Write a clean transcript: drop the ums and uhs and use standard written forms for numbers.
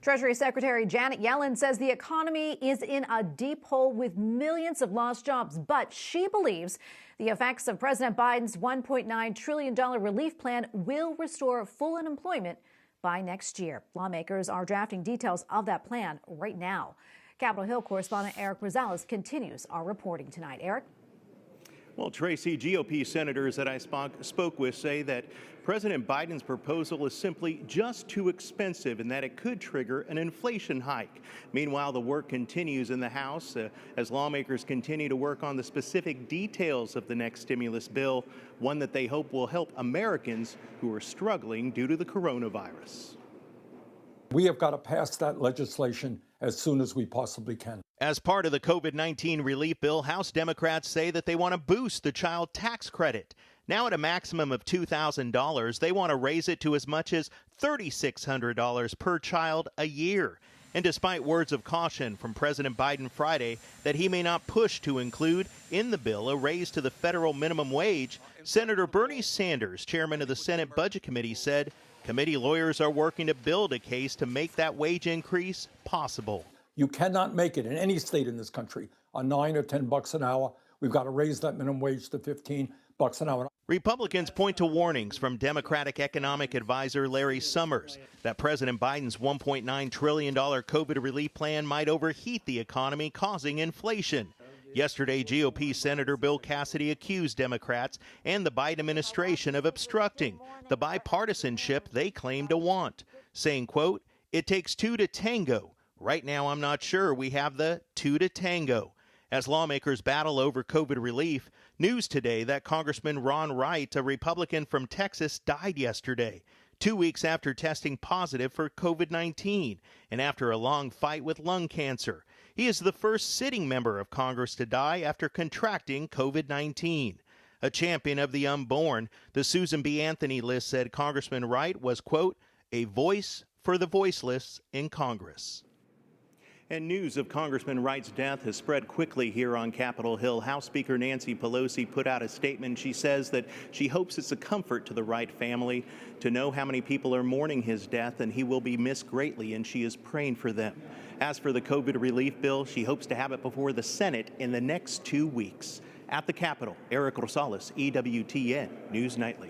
Treasury Secretary Janet Yellen says the economy is in a deep hole with millions of lost jobs, but she believes the effects of President Biden's $1.9 trillion relief plan will restore full employment by next year. Lawmakers are drafting details of that plan right now. Capitol Hill correspondent Erik Rosales continues our reporting tonight. Erik? Well, Tracy, GOP senators that I spoke with say that President Biden's proposal is simply just too expensive and that it could trigger an inflation hike. Meanwhile, the work continues in the House as lawmakers continue to work on the specific details of the next stimulus bill, one that they hope will help Americans who are struggling due to the coronavirus. We have got to pass that legislation as soon as we possibly can. As part of the COVID-19 relief bill, House Democrats say that they want to boost the child tax credit. Now at a maximum of $2,000, they want to raise it to as much as $3,600 per child a year. And despite words of caution from President Biden Friday that he may not push to include in the bill a raise to the federal minimum wage, Senator Bernie Sanders, chairman of the Senate Budget Committee, said committee lawyers are working to build a case to make that wage increase possible. You cannot make it in any state in this country on $9 or $10 an hour. We've got to raise that minimum wage to $15 an hour. Republicans point to warnings from Democratic economic advisor Larry Summers that President Biden's $1.9 trillion COVID relief plan might overheat the economy, causing inflation. Yesterday, GOP Senator Bill Cassidy accused Democrats and the Biden administration of obstructing the bipartisanship they claim to want, saying, quote, "It takes two to tango. Right now, I'm not sure we have the two to tango." As lawmakers battle over COVID relief, news today that Congressman Wright, a Republican from Texas, died yesterday, 2 weeks after testing positive for COVID-19 and after a long fight with lung cancer. He is the first sitting member of Congress to die after contracting COVID-19. A champion of the unborn, the Susan B. Anthony list said Congressman Wright was, quote, "a voice for the voiceless in Congress." And news of Congressman Wright's death has spread quickly here on Capitol Hill. House Speaker Nancy Pelosi put out a statement. She says that she hopes it's a comfort to the Wright family to know how many people are mourning his death, and he will be missed greatly, and she is praying for them. As for the COVID relief bill, she hopes to have it before the Senate in the next 2 weeks. At the Capitol, Erik Rosales, EWTN News Nightly.